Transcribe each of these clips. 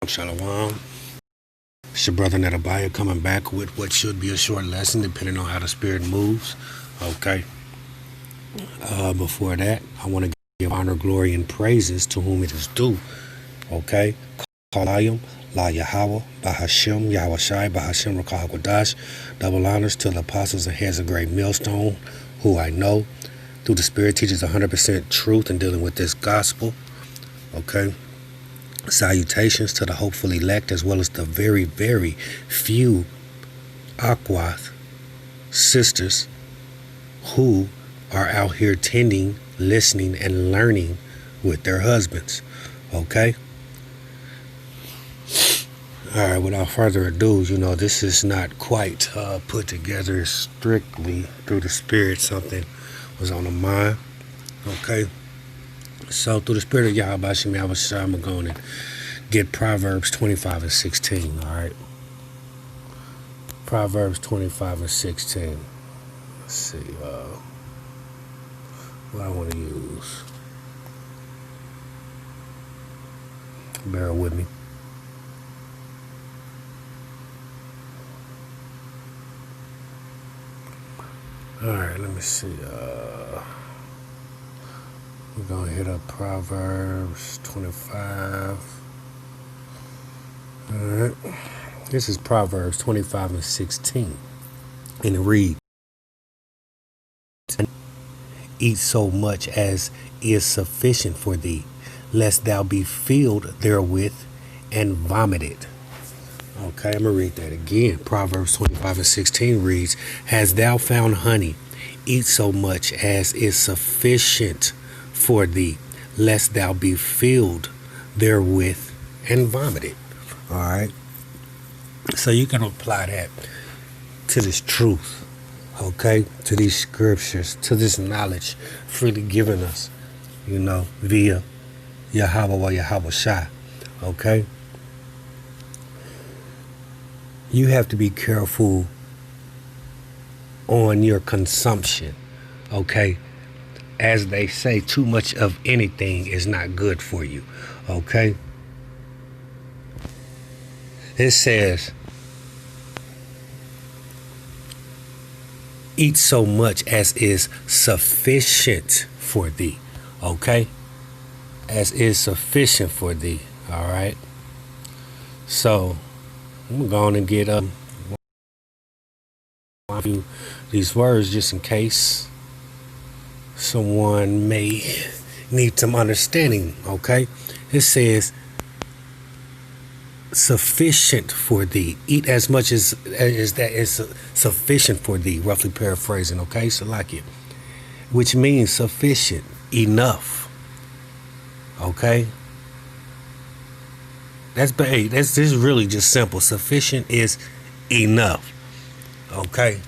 Shalom. It's your brother Netabaya coming back with what should be a short lesson depending on how the spirit moves. Okay. Before that, I want to give honor, glory, and praises to whom it is due. Okay. Kalayim, La Yahweh, Bahashem, Yahweh Shai, Bahashem Rakah Hakwadash. Double honors to the apostles and heads of Great Millstone, who I know through the spirit teaches 100% truth in dealing with this gospel. Okay. Salutations to the hopeful elect as well as the very, very few Akwath sisters who are out here tending, listening, and learning with their husbands. Okay? Alright, without further ado, this is not quite put together strictly through the spirit. Something was on the mind. Okay? So, through the spirit of Yahweh Shem Yahweh Shai, I'm going to get Proverbs 25 and 16, all right? Proverbs 25 and 16. Let's see, what I want to use. Bear with me. All right, let me see, we're going to hit up Proverbs 25. All right. This is Proverbs 25 and 16. And it reads, eat so much as is sufficient for thee, lest thou be filled therewith and vomited. Okay, I'm going to read that again. Proverbs 25 and 16 reads, hast thou found honey, eat so much as is sufficient for thee, lest thou be filled therewith and vomited. All right. So you can apply that to this truth, okay, to these scriptures, to this knowledge freely given us, via Yahweh or Yahweh Shai. Okay. You have to be careful on your consumption. Okay. As they say, too much of anything is not good for you. Okay? It says, eat so much as is sufficient for thee. Okay? As is sufficient for thee. All right? So, I'm going to get these words just in case someone may need some understanding. Okay, it says sufficient for thee. Eat as much as that is sufficient for thee, roughly paraphrasing. Okay, so like it, which means sufficient, enough. Okay, this is really just simple. Sufficient is enough. Okay.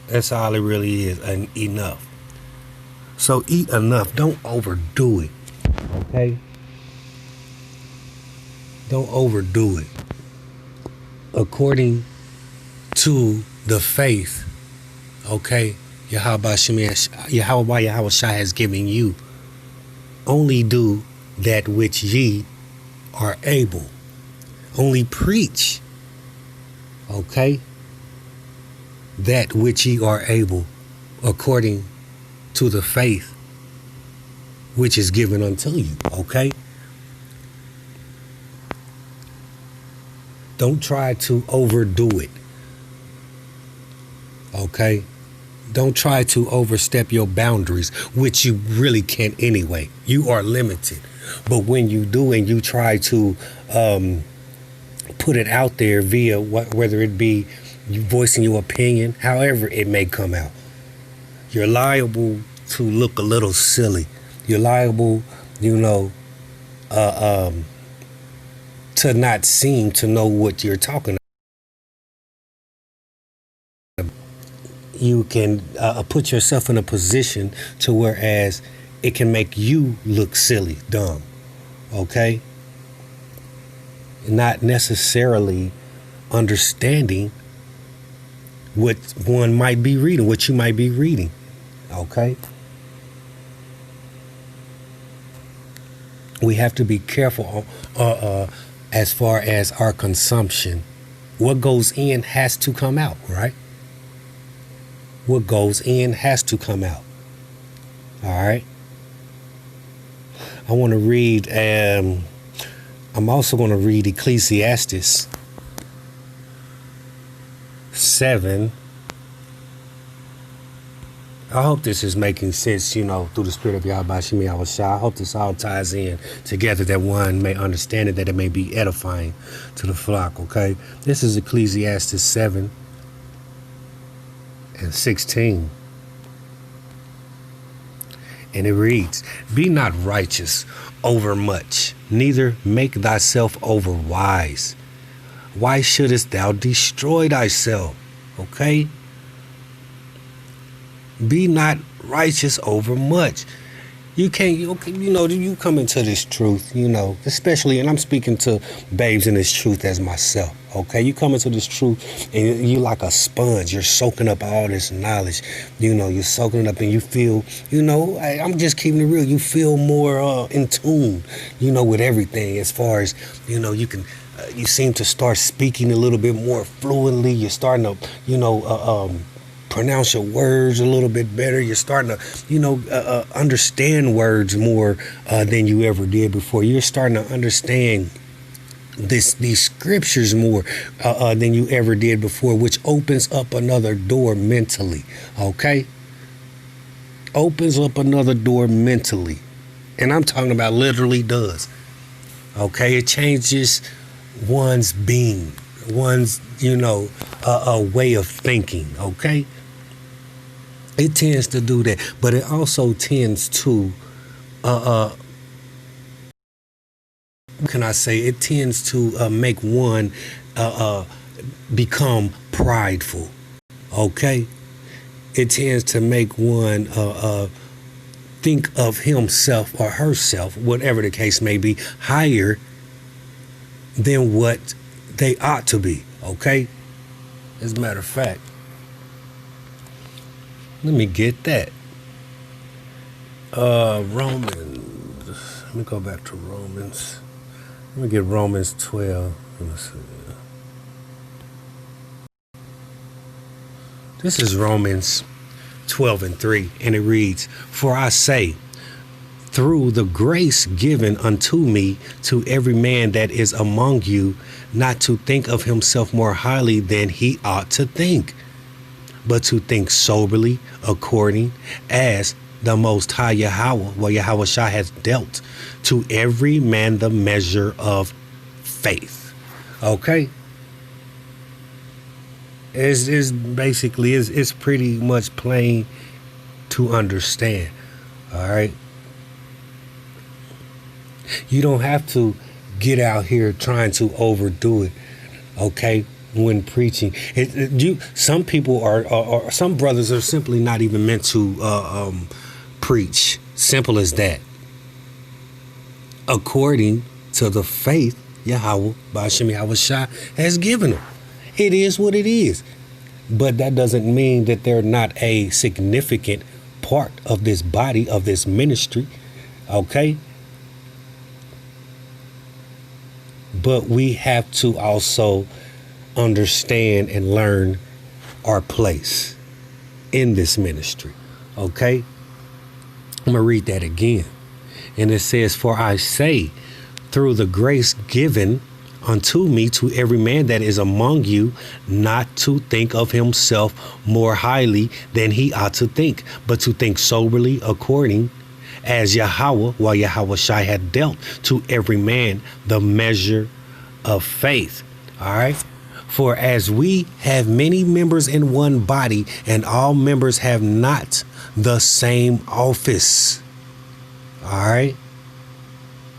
That's all it really is, enough. So eat enough. Don't overdo it. Okay? Don't overdo it. According to the faith, okay, Yahweh Shai has given you, only do that which ye are able. Only preach, okay, that which ye are able, according to the faith which is given unto you. Okay? Don't try to overdo it. Okay? Don't try to overstep your boundaries, which you really can't anyway. You are limited. But when you do and you try to put it out there via whether it be you voicing your opinion, however it may come out, you're liable to look a little silly. You're liable, to not seem to know what you're talking about. You can put yourself in a position to whereas it can make you look silly, dumb. Okay? Not necessarily understanding what one might be reading, what you might be reading. Okay? We have to be careful as far as our consumption. What goes in has to come out, right? What goes in has to come out. All right. I want to read, I'm also going to read Ecclesiastes 7. I hope this is making sense, through the spirit of Yahweh Shemi Awashai. I hope this all ties in together, that one may understand it, that it may be edifying to the flock, okay? This is Ecclesiastes 7 and 16. And it reads, "Be not righteous over much, neither make thyself over wise. Why shouldest thou destroy thyself?" Okay? Be not righteous over much. You can't, you come into this truth, especially, and I'm speaking to babes in this truth as myself, okay? You come into this truth and you like a sponge. You're soaking up all this knowledge, you're soaking it up, and you feel, I'm just keeping it real. You feel more in tune, with everything, as far as, you can, you seem to start speaking a little bit more fluently. You're starting to, pronounce your words a little bit better. You're starting to, understand words more than you ever did before. You're starting to understand these scriptures more than you ever did before, which opens up another door mentally. Okay? Opens up another door mentally. And I'm talking about literally does. Okay? It changes one's being, one's, a way of thinking. Okay? It tends to do that, but it also tends to, it tends to make one become prideful, okay? It tends to make one think of himself or herself, whatever the case may be, higher than what they ought to be, okay? As a matter of fact, let me get that. Romans. Let me go back to Romans. Let me get Romans 12. Let me see. This is Romans 12 and 3, and it reads, "For I say, through the grace given unto me, to every man that is among you, not to think of himself more highly than he ought to think, but to think soberly, according as the Most High Yahweh Shai has dealt to every man the measure of faith." Okay? It's basically, it's pretty much plain to understand. All right? You don't have to get out here trying to overdo it. Okay? When preaching, some people are some brothers are simply not even meant to preach. Simple as that. According to the faith Yahweh Bashemi Awashai has given them, it is what it is. But that doesn't mean that they're not a significant part of this body, of this ministry. Okay. But we have to also understand and learn our place in this ministry. Okay? I'm going to read that again. And it says, "For I say, through the grace given unto me, to every man that is among you, not to think of himself more highly than he ought to think, but to think soberly, according as Yahweh Shai had dealt to every man the measure of faith." All right? "For as we have many members in one body, and all members have not the same office." All right?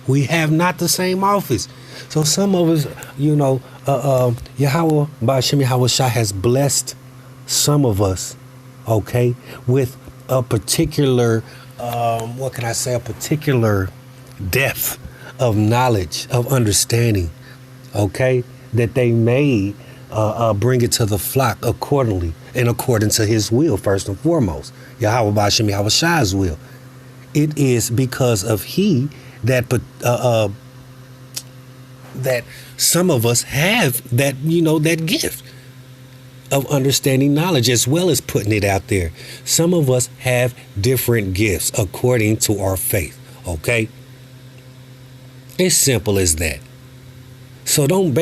We have not the same office. So some of us, Yahweh Bashemi Hawashai has blessed some of us, okay, with a particular, a particular depth of knowledge, of understanding, okay, that they may bring it to the flock accordingly, in accordance to his will, first and foremost, Yahweh Bashemi Hawashai's will. It is because of he that that some of us have that, that gift of understanding knowledge as well as putting it out there. Some of us have different gifts according to our faith. Okay? It's simple as that. So don't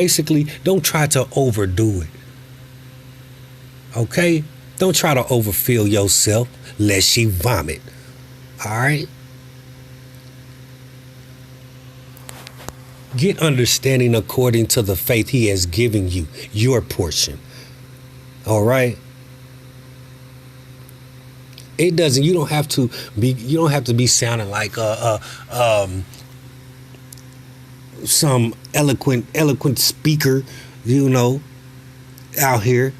try to overdo it. Okay? Don't try to overfill yourself lest you vomit. All right? Get understanding according to the faith he has given you, your portion. All right? You don't have to be sounding like some eloquent speaker, out here.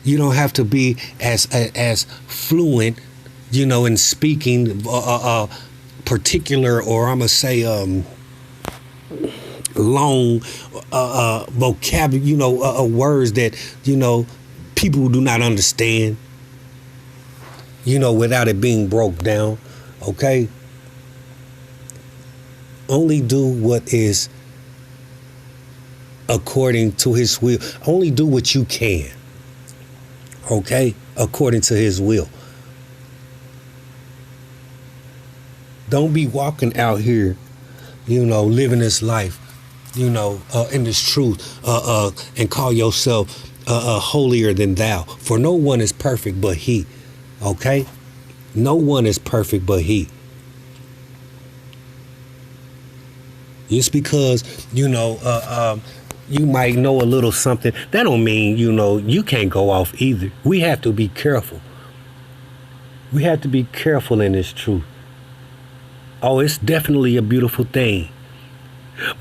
You don't have to be as fluent, in speaking particular, or I'm gonna say long vocabulary, words that people do not understand, without it being broke down. Okay? Only do what is according to his will. Only do what you can. Okay? According to his will. Don't be walking out here, living this life, in this truth, and call yourself holier than thou. For no one is perfect but he. Okay? No one is perfect but he. Just because, you might know a little something, that don't mean, you can't go off either. We have to be careful. We have to be careful in this truth. Oh, it's definitely a beautiful thing.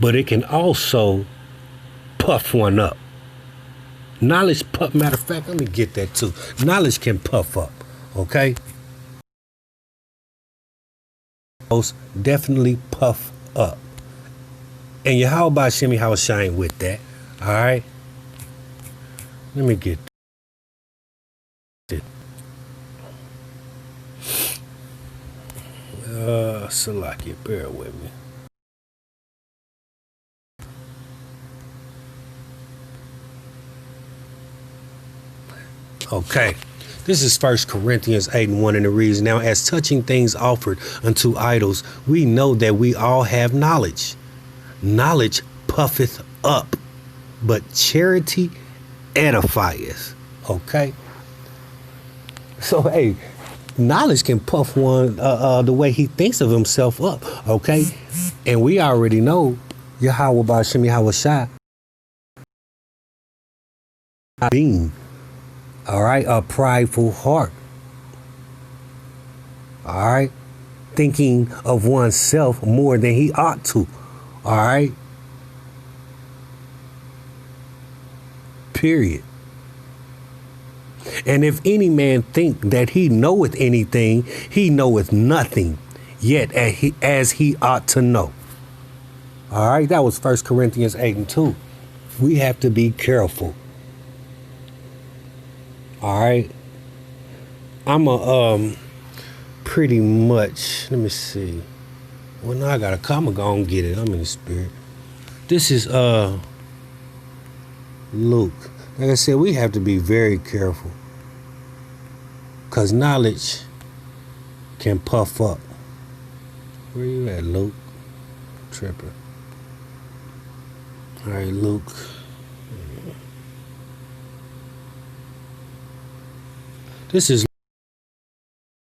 But it can also puff one up. Knowledge puff, matter of fact, let me get that too. Knowledge can puff up, okay? Most definitely puff up. And Yahweh Shemi Hawashine with that, all right? Let me get it. Salakia, bear with me. Okay. This is 1 Corinthians 8:1, and it reads, "Now as touching things offered unto idols, we know that we all have knowledge. Knowledge puffeth up, but charity edifieth." Okay? So, hey, knowledge can puff one the way he thinks of himself up, okay? And we already know Yahweh Ba'Shem Yahweh Shai being, all right, a prideful heart, all right, thinking of oneself more than he ought to, all right, period. And if any man think that he knoweth anything, he knoweth nothing, yet as he ought to know. All right, that was 1 Corinthians 8:2. We have to be careful. All right. I'm pretty much, let me see. Well, now I got a comma, go and get it. I'm in the spirit. This is Luke. Like I said, we have to be very careful, because knowledge can puff up. Where you at, Luke? Tripping. All right, Luke. This is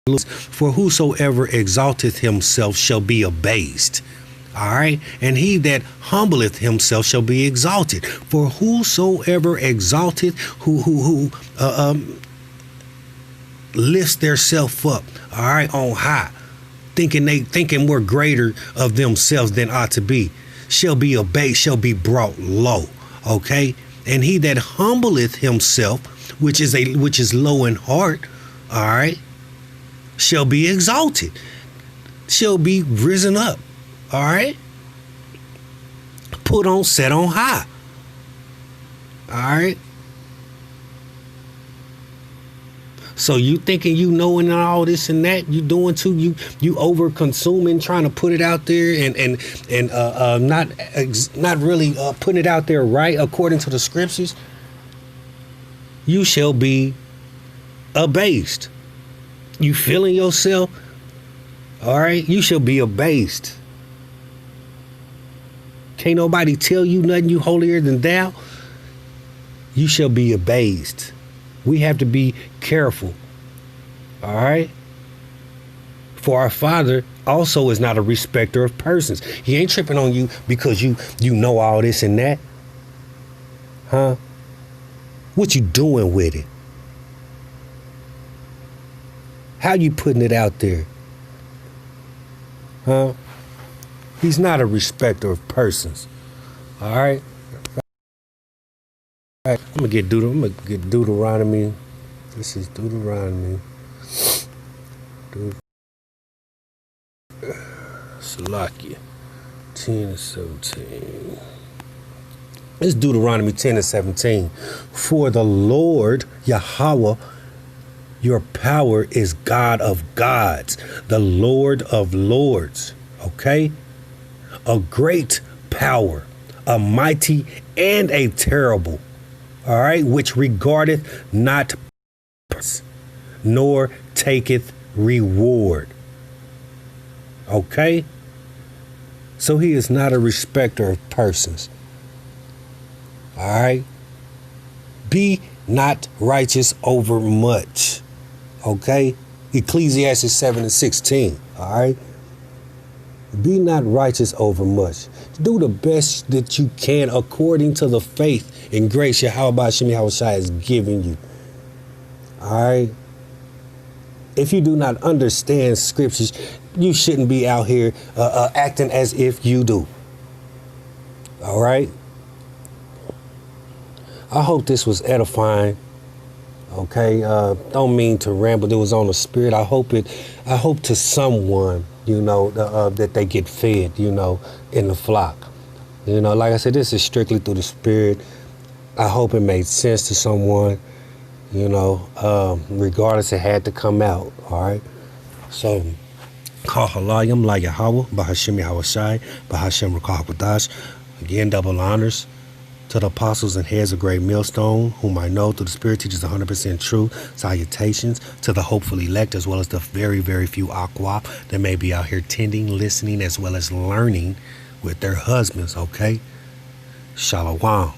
Luke. "For whosoever exalteth himself shall be abased." All right. "And he that humbleth himself shall be exalted. For whosoever exalteth, who lifts their self up, all right, on high, thinking we're greater of themselves than ought to be, shall be abased, shall be brought low. Okay. And he that humbleth himself, which is low in heart, all right, shall be exalted, shall be risen up. All right? Put on, set on high. All right? So you thinking you knowing all this and that, you doing too, you over consuming, trying to put it out there and not really putting it out there right according to the scriptures, you shall be abased. You feeling yourself? All right, you shall be abased. Can't nobody tell you nothing, you holier than thou. You shall be abased. We have to be careful. All right? For our Father also is not a respecter of persons. He ain't tripping on you because you know all this and that. Huh? What you doing with it? How you putting it out there? Huh? He's not a respecter of persons. All right? I'm gonna get Deuteronomy. This is Deuteronomy. Salakia 10 and 17. It's Deuteronomy 10 and 17. For the Lord Yahweh, your power is God of gods, the Lord of lords. Okay? A great power, a mighty and a terrible. All right, which regardeth not nor taketh reward. Okay? So he is not a respecter of persons. All right? Be not righteous over much. Okay? Ecclesiastes 7 and 16. All right? Be not righteous over much. Do the best that you can according to the faith and grace Yahweh Shemi Hawashai is giving you. All right? If you do not understand scriptures, you shouldn't be out here acting as if you do. All right? I hope this was edifying. Okay? Don't mean to ramble. It was on the spirit. I hope to someone, that they get fed, in the flock. Like I said, this is strictly through the spirit. I hope it made sense to someone, regardless, it had to come out. All right. So, Kal Halayim La Yahweh, Bahashem Yahawashai, Bahashem Rakah Hadash. Again, double honors to the apostles and heads of Great Millstone, whom I know through the Spirit teaches 100% true. Salutations to the hopeful elect, as well as the very, very few aqua that may be out here tending, listening, as well as learning with their husbands, okay? Shalom.